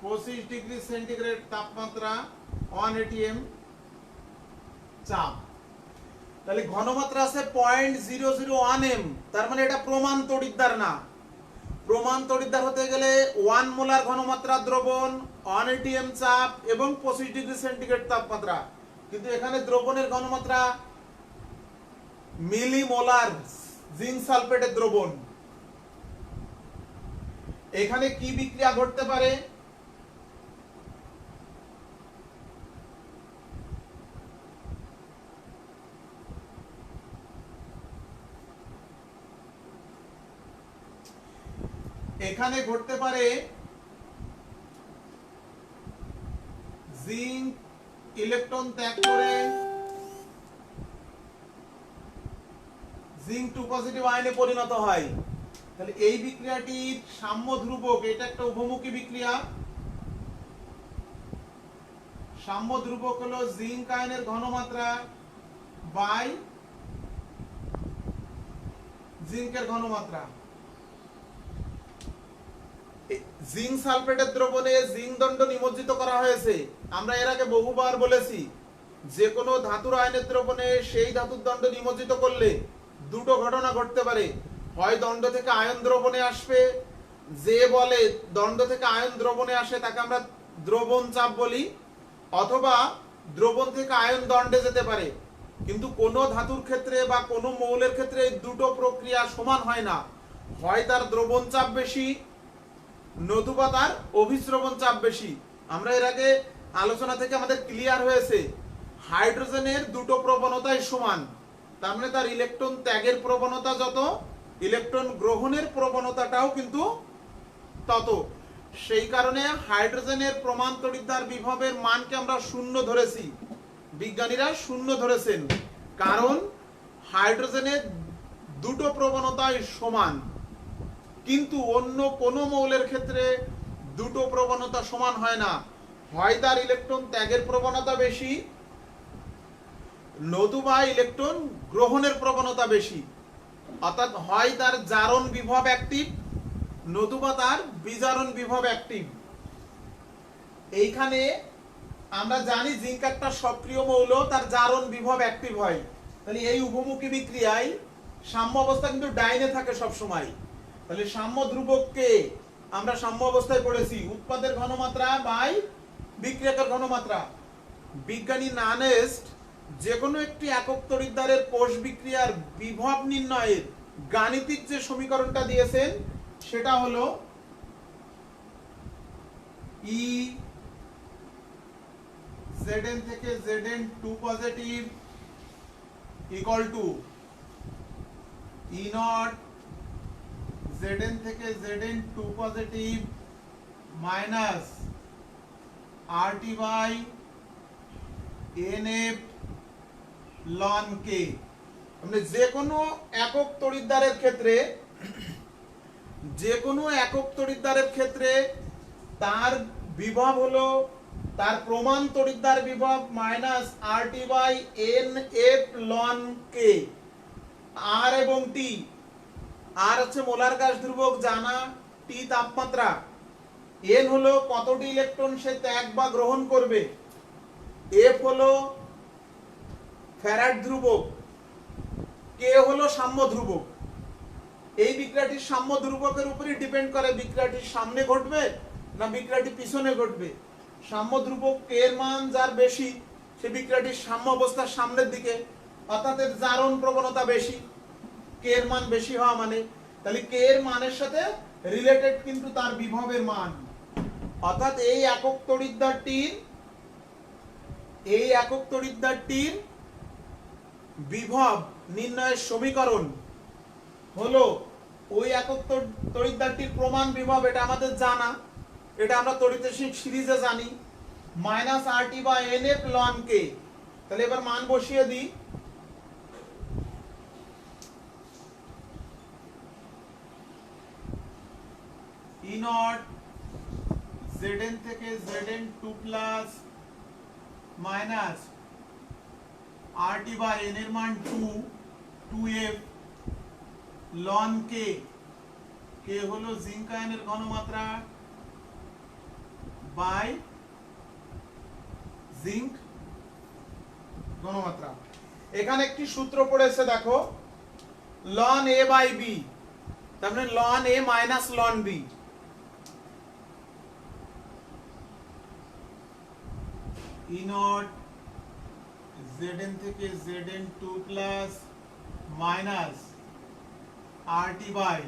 °C তাপমাত্রা 180 m চাপ। তাহলে ঘনমাত্রা আছে 0.001 m, তার মানে এটা প্রমাণ তড়িৎদ্বার না। প্রমাণ তড়িৎদ্বার হতে গেলে 1 মোলার ঘনমাত্রা দ্রবণ, 180 m চাপ এবং 25°C তাপমাত্রা। কিন্তু এখানে দ্রবণের ঘনমাত্রা মিলিমোলার জিঙ্ক সালফেটের দ্রবণ। এখানে কি বিক্রিয়া ঘটতে পারে? এখানে ঘটতে পারে জিঙ্ক ইলেকট্রন ত্যাগ করে জিঙ্ক 2 পজিটিভ আয়নে পরিণত হয়। তাহলে এই বিক্রিয়াটির সাম্য ধ্রুবক, এটা একটা উভমুখী বিক্রিয়া। সাম্য ধ্রুবক হলো জিঙ্ক আয়নের ঘনমাত্রা বাই জিঙ্কের ঘনমাত্রা। জিঙ্ক সালফেটের দ্রবণে জিঙ্ক দণ্ড নিমজ্জিত করা হয়েছে। আমরা এর আগে বহুবার বলেছি, যে কোনো ধাতুর আয়নের দ্রবণে সেই ধাতুর দণ্ড নিমজ্জিত করলে দুটো ঘটনা ঘটতে পারে। হয় দণ্ড থেকে আয়ন দ্রবণে আসবে, যে বলে দণ্ড থেকে আয়ন দ্রবণে আসে তাকে আমরা দ্রবণ চাপ বলি, অথবা দ্রবণ থেকে আয়ন দণ্ডে যেতে পারে। কিন্তু কোনো ধাতুর ক্ষেত্রে বা কোনো মৌলের ক্ষেত্রে এই দুটো প্রক্রিয়া সমান হয় না। হয় তার দ্রবণ চাপ বেশি, নতুবা তার অভিস্রবণ চাপ বেশি। আমরা এর আগে আলোচনা থেকে আমাদের ক্লিয়ার হয়েছে হাইড্রোজেনের দুটো প্রবণতাই সমান, তার মানে তার ইলেকট্রন ত্যাগের প্রবণতা যত, ইলেকট্রন গ্রহণের প্রবণতাটাও কিন্তু তত। সেই কারণে হাইড্রোজেনের প্রমাণ তড়িৎদ্বার বিভবের মানকে আমরা 0 ধরেছি, বিজ্ঞানীরা 0 ধরেছেন, কারণ হাইড্রোজেনের দুটো প্রবণতাই সমান। কিন্তু অন্য কোনো মৌলের ক্ষেত্রে দুটো প্রবণতা সমান হয় না। হয় তার ইলেকট্রন ত্যাগের প্রবণতা বেশি, নতুবা ইলেকট্রন গ্রহণের প্রবণতা বেশি। অর্থাৎ হয় তার জারণ বিভব অ্যাক্টিভ, নতুবা তার বিজারণ বিভব অ্যাক্টিভ। এইখানে আমরা জানি জিঙ্ক একটা সক্রিয় মৌল, তার জারণ বিভব অ্যাক্টিভ হয়। তাহলে এই উভমুখী বিক্রিয়ায় সাম্য অবস্থা কিন্তু ডাইনে থাকে সব সময়। তাহলে সাম্য ধ্রুবককে আমরা সাম্য অবস্থায় পড়েছি উৎপাদের ঘনমাত্রা বাই বিক্রিয়কের ঘনমাত্রা। বিজ্ঞানী নানেস্ট যে কোনো একটি একক তড়িৎদ্বারের কোষ বিক্রিয়ার বিভব নির্ণয়ের গাণিতিক যে সমীকরণটা দিয়েছেন সেটা হলো ই Zn থেকে Zn2 positive equal to E naught Zn থেকে Zn2 positive minus RT by NF ln K। মানে যে কোনো একক তড়িৎদ্বারের ক্ষেত্রে তার বিভব হলো, তার প্রমাণ তড়িৎদ্বার বিভব minus RT by NF ln K। R এবং T, আর হচ্ছে মোলার গ্যাস ধ্রুবক জানা, T তাপমাত্রা, N হলো কতটি ইলেকট্রন সে ত্যাগ বা গ্রহণ করবে, F হলো ফ্যারাড ধ্রুবক, কে হলো সাম্য ধ্রুবক। এই বিক্রিয়াটির সাম্য ধ্রুবকের উপরই ডিপেন্ড করে বিক্রিয়াটির সামনে ঘটবে না বিক্রিয়াটি পিছনে ঘটবে। সাম্য ধ্রুবক কে এর মান যার বেশি সে বিক্রিয়াটির সাম্য অবস্থার সামনের দিকে, অর্থাৎ এর জারণ প্রবণতা বেশি, কে এর মান বেশি হওয়া মানে, তাহলে কে এর মানের সাথে রিলেটেড কিন্তু তার বিভবের মান। অর্থাৎ এই একক তড়িৎদ্বারটির বিভব নির্ণয়ের সমীকরণ হলো ওই একক তড়িৎদ্বারটির প্রমাণ বিভব, এটা আমাদের জানা, এটা আমরা তড়িৎরসিক সিরিজে জানি, মাইনাস RT বা NF ln K। তাহলে এবার মান বসিয়ে দিই। E নট Zn থেকে Zn2 প্লাস মাইনাস RT বা N এর মান 2F ln K। K হলো জিঙ্ক আয়নের ঘনমাত্রা বাই জিঙ্ক ঘনমাত্রা। এখানে একটি সূত্র পড়েছে দেখো, ln A বাই B, তার মানে ln A minus ln B। E naught Zn থেকে Zn2 plus minus RT by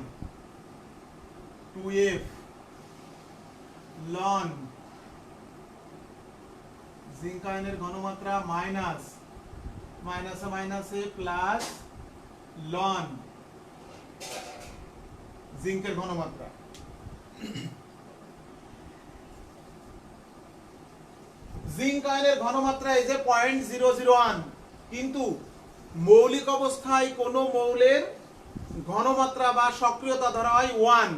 2F ln zinc আয়নের ঘনমাত্রা মাইনাস মাইনাসে মাইনাসে প্লাস ln জিঙ্কের ঘনমাত্রা। জিঙ্ক আয়নের ঘনমাত্রা এই যে 0.001, কিন্তু মৌলিক অবস্থায় কোন মৌলের ঘনমাত্রা বা সক্রিয়তা ধরা হয় 1,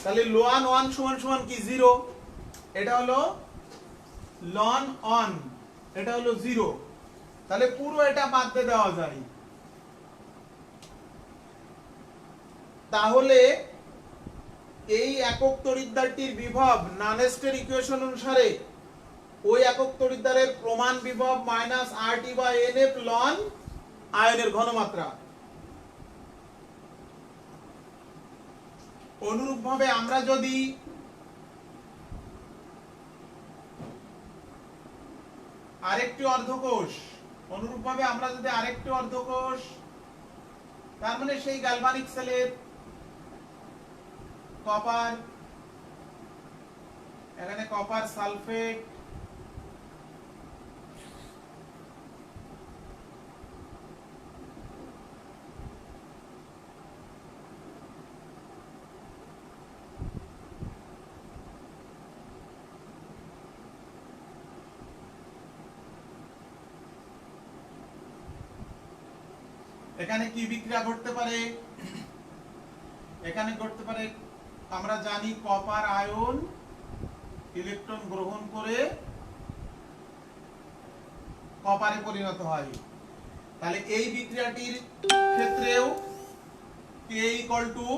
তাহলে ln 1 সমান সমান কি 0, এটা হলো ln 1, এটা হলো 0, তাহলে পুরো এটা বাদ দিয়ে দেওয়া যায়। তাহলে এই একক তড়িৎদ্বারটির বিভব নানেস্টের ইকুয়েশন অনুসারে ওই একক তড়িৎদ্বারের প্রমাণ বিভব মাইনাস RT বা NF ln আয়নের ঘনমাত্রা। অনুরূপভাবে আমরা যদি আরেকটি অর্ধকোষ, তার মানে সেই গ্যালভানিক সেলের কপার, এখানে কপার সালফেট, এখানে কি বিক্রিয়া ঘটতে পারে, এখানে ঘটতে পারে আমরা জানি কপার আয়ন ইলেকট্রন গ্রহণ করে কপারে পরিণত হয়। তাহলে এই বিক্রিয়াটির ক্ষেত্রেও K ইকুয়াল টু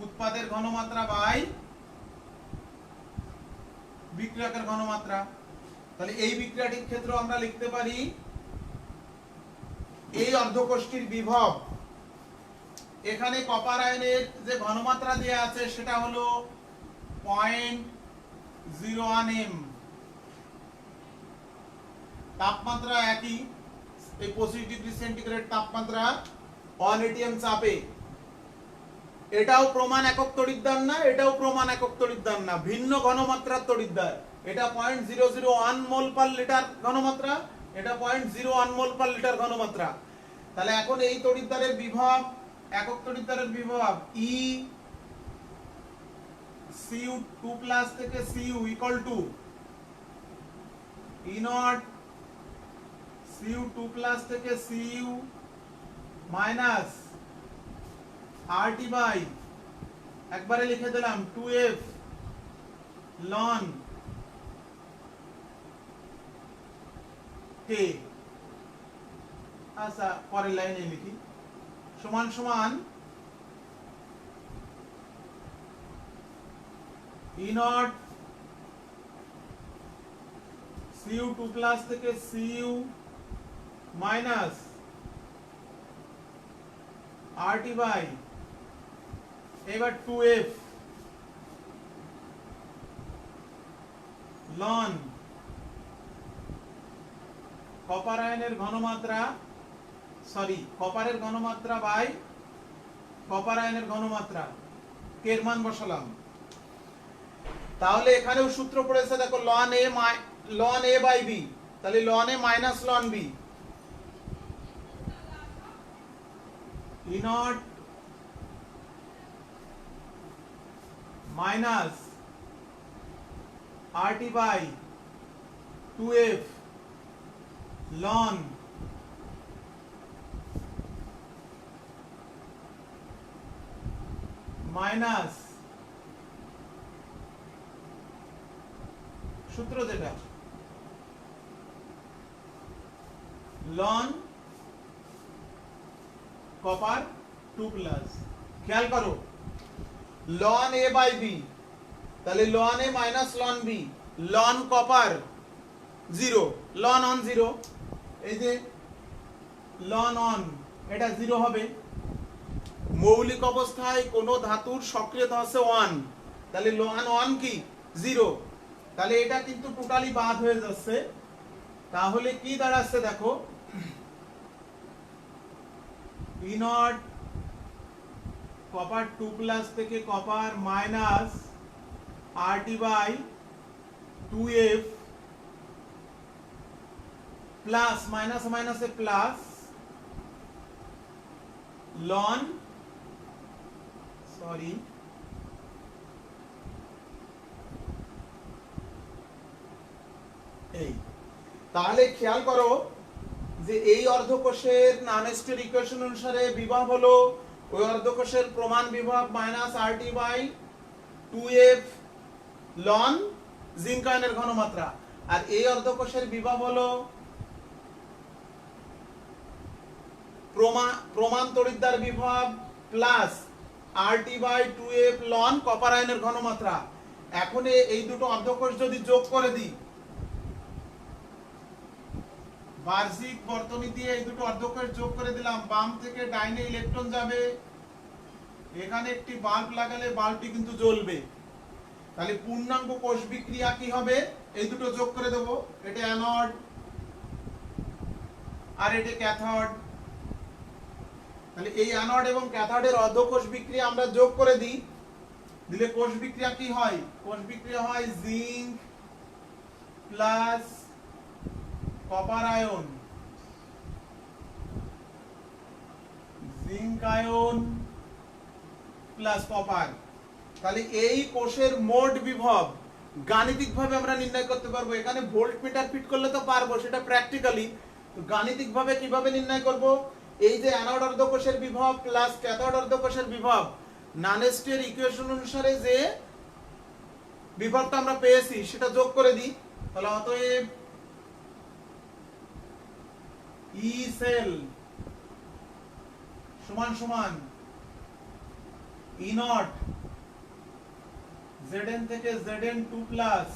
উৎপাদের ঘনমাত্রা বাই বিক্রিয়কের ঘনমাত্রা। তাহলে এই বিক্রিয়াটির ক্ষেত্রে আমরা লিখতে পারি এই অর্ধকোষটির বিভব, এখানে কপার আয়নের যে ঘনমাত্রা দেয়া আছে সেটা হলো 0.01 m, তাপমাত্রা একই, এই 25 ডিগ্রি সেন্টিগ্রেড তাপমাত্রা 1 atm চাপে। এটাও প্রমাণ একক তড়িৎদ্বার না, এটাও প্রমাণ একক তড়িৎদ্বার না, ভিন্ন ঘনমাত্রার তড়িৎদ্বার। এটা 0.001 মোল পার লিটার ঘনমাত্রা, এটা 0.01 মোল পার লিটার ঘনমাত্রা। তাহলে এখন এই তড়িৎদ্বারের বিভব, একক তড়িৎদ্বারের বিভব E Cu2 প্লাস থেকে Cu equal to E not Cu2 plus থেকে Cu মাইনাস RT বাই একবারে লিখে দিলাম 2F ln K। আচ্ছা, পরের লাইনে লিখি সমান সমান E নট Cu2 প্লাস থেকে Cu মাইনাস RT বাই এবার 2F লন কপার আয়নের ঘনমাত্রা কপারের ঘনমাত্রা বাই কপার আয়নের ঘনমাত্রা এর মান বসালাম। তাহলে এখানেও সূত্র পড়েছে দেখো লন এ বাই বি, তাহলে লন এ মাইনাস লন B E naught minus RT by 2F লন মাইনাস সূত্র যেটা লন কপার 2 প্লাস, খেয়াল করো লন এ বাই বি, তাহলে লন এ মাইনাস লন বি, লন কপার 0, লন অন 0, এই যে লন অন এটা 0 হবে। মৌলিক অবস্থায় কোন ধাতুর সক্রিয়তা আছে 1, তাহলে লন অন কি 0, তাহলে এটা কিন্তু টোটালি বাদ হয়ে যাচ্ছে। তাহলে কি দাঁড়াচ্ছে দেখো ই নট কপার 2 প্লাস থেকে copper minus RT by 2F plus minus মাইনাসে প্লাস লন এই। তাহলে খেয়াল করো যে এই অর্ধকোষের নানস্টের ইকুয়েশন অনুসারে বিভব হলো ওই অর্ধকোষের প্রমাণ বিভব মাইনাস RT বাই 2F লন জিঙ্ক আয়নের ঘনমাত্রা, আর এই অর্ধকোষের বিভব হলো প্রমাণ তড়িৎদ্বার বিভব প্লাস RT বাই 2F লন কপার আয়নের ঘনমাত্রা। এখন এই দুটো অর্ধকোষ যদি যোগ করে দিই, বার্ষিক বর্তনী দিয়ে এই দুটো অর্ধকোষ যোগ করে দিলাম, বাম থেকে ডাইনে ইলেকট্রন যাবে, এখানে একটি বাল্ব লাগালে বাল্বটি কিন্তু জ্বলবে। তাহলে পূর্ণাঙ্গ কোষ বিক্রিয়া কি হবে, এই দুটো যোগ করে দেব, এটা অ্যানোড আর এটা ক্যাথোড। তাহলে এই অ্যানোড এবং ক্যাথোডের অর্ধকোষ বিক্রিয়া আমরা যোগ করে দিই, দিলে কোষ বিক্রিয়া কি হয়, কোষ বিক্রিয়া হয় zinc plus copper ion, zinc ion plus copper. তাহলে এই কোষের মোট বিভব গাণিতিকভাবে আমরা নির্ণয় করতে পারবো। এখানে ভোল্ট মিটার ফিট করলে তো পারবো, সেটা প্র্যাকটিক্যালি। গাণিতিকভাবে কিভাবে নির্ণয় করব, এই যে অ্যানোড অর্ধকোষের বিভব প্লাস ক্যাথোড অর্ধকোষের বিভব নানস্টের ইকুয়েশন অনুসারে যে বিভবটা আমরা পেয়েছি সেটা যোগ করে দিই। তাহলে অতএব ই সেল সমান সমান ই নট Zn থেকে Zn 2 plus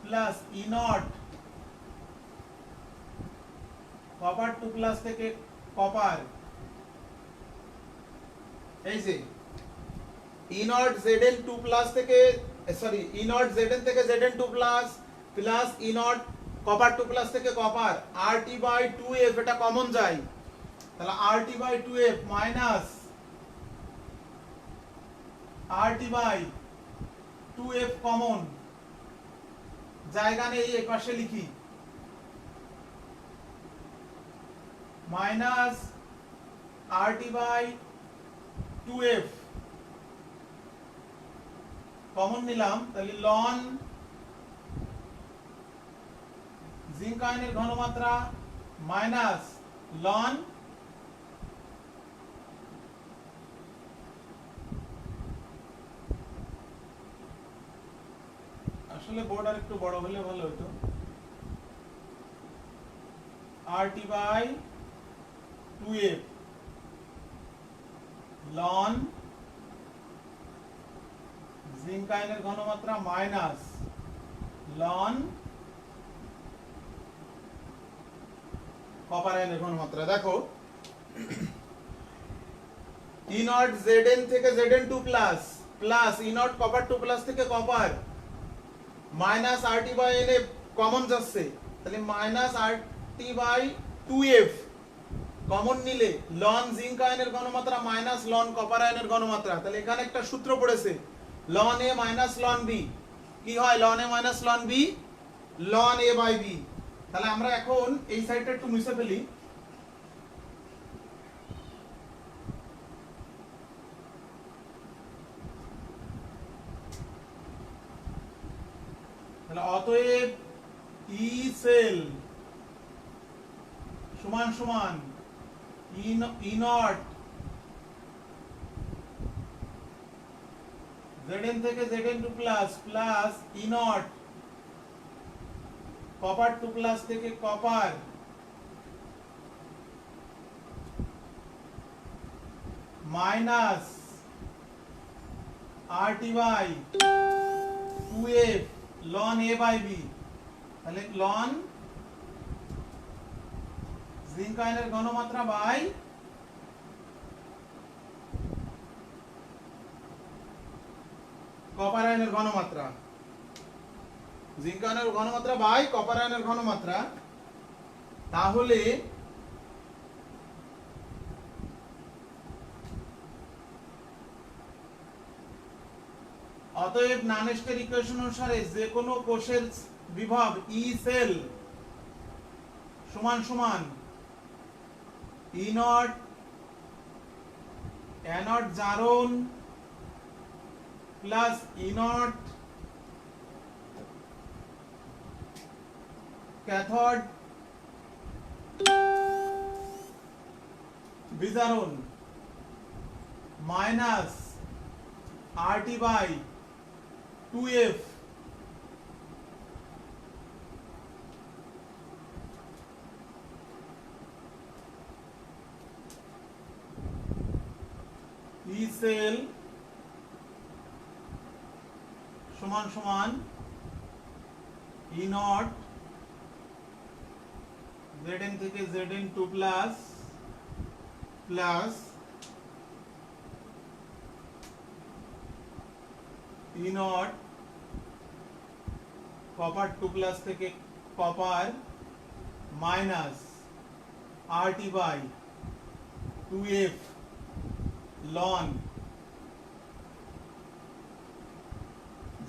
plus E not copper 2 plus থেকে কপার, এই যে ই নট Zn 2 প্লাস থেকে ই নট Zn থেকে Zn 2 plus plus E not copper 2 plus থেকে কপার RT বাই 2F, এটা কমন যায়, তাহলে RT by 2F minus RT by 2F common, জায়গা নেই এই পাশে লিখি, minus RT by 2F common নিলাম, তাহলে লন জিঙ্ক আয়নের ঘনমাত্রা মাইনাস লন আসলে বোর্ড আর একটু বড় হলে ভালো হতো, RT বাই 2F লন জিঙ্ক আয়নের ঘনমাত্রা মাইনাস লন কপার আয়নের ঘনমাত্রা। দেখো ই নট জেড থেকে Z two plus plus E not copper two plus থেকে copper minus R T by N F common যাচ্ছে, তাহলে minus R T by two F common নিলে লন জিঙ্ক আয়নের ঘনমাত্রা মাইনাস লন কপার আয়নের ঘনমাত্রা, তাহলে এখানে একটা সূত্র পড়েছে লন এ মাইনাস লন বি, কি হয় লন এ মাইনাস লন বি লন এ বাই বি। তাহলে আমরা এখন এই সাইডটা একটু মুছে ফেলি, তাহলে অতএব ই সেল সমান সমান ই নট জেড থেকে Z two plus plus E not copper two plus থেকে copper minus R T by two F লন এ বাই বি, তাহলে লন জিঙ্ক আয়নের ঘনমাত্রা বাই কপার আয়নের ঘনমাত্রা, জিঙ্ক আয়নের ঘনমাত্রা বাই কপার আয়নের ঘনমাত্রা। তাহলে অতএব নানেস্টের ইকুয়েশন অনুসারে যে কোনো কোষের বিভব ই সেল সমান সমান ই নট অ্যানড জারণ প্লাস ই নট ক্যাথোড বিজারণ minus R T by two F E cell সমান সমান ই নট জেড থেকে Z two plus plus E not copper two plus থেকে copper minus R T by two F লন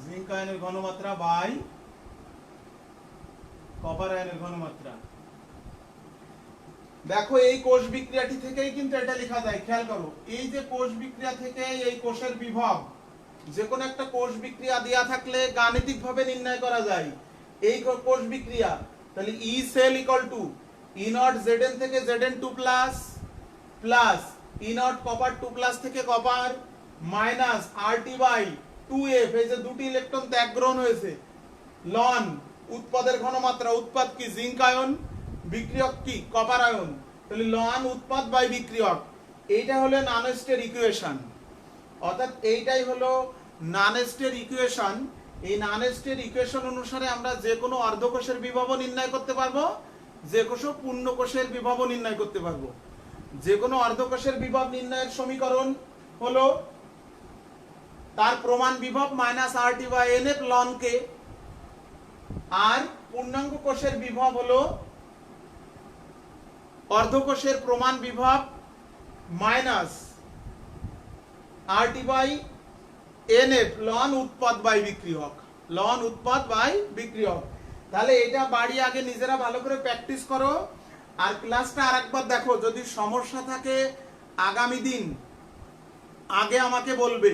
জিঙ্ক আয়নের ঘনমাত্রা বাই কপার আয়নের ঘনমাত্রা। দেখো এই কোষ বিক্রিয়াটি থেকেই কিন্তু এটা লেখা যায়, খেয়াল করো এই যে কোষ বিক্রিয়া থেকে এই কোষের বিভব, যে কোনো একটা কোষ বিক্রিয়া দেয়া থাকলে গাণিতিকভাবে নির্ণয় করা যায় এই কোষ বিক্রিয়া। তাহলে E cell equal to E nought Z থেকে Z two plus plus E not copper two plus থেকে copper minus R T by two F, এই যে দুটি ইলেকট্রন ত্যাগ গ্রহণ হয়েছে লন উৎপাদের ঘনমাত্রা, উৎপাদ কি জিঙ্ক আয়ন, বিক্রিয়ক কি কপার আয়ন, তাহলে লন উৎপাদ বাই বিক্রিয়ক। এইটা হলো নানেস্টের ইকুয়েশন, অর্থাৎ এইটাই হলো নানেস্টের ইকুয়েশন। এই নানেস্টের ইকুয়েশন অনুসারে আমরা যে কোনো অর্ধকোষের বিভব নির্ণয় করতে পারবো, যে কোনো পূর্ণ কোষের বিভব নির্ণয় করতে পারবো। যে কোনো অর্ধকোষের বিভব নির্ণয়ের সমীকরণ হলো তার প্রমাণ বিভব minus R T by N F লন কে, আর পূর্ণাঙ্গ কোষের বিভব হলো অর্ধকোষের প্রমাণ বিভব minus R T by N F লন উৎপাদ বাই বিক্রিয়ক, লন উৎপাদ বাই বিক্রিয়ক। তাহলে এটা বাড়ি আগে নিজেরা ভালো করে প্র্যাকটিস করো, আর ক্লাসটা আরেকবার দেখো। যদি সমস্যা থাকে আগামী দিন আগে আমাকে বলবে।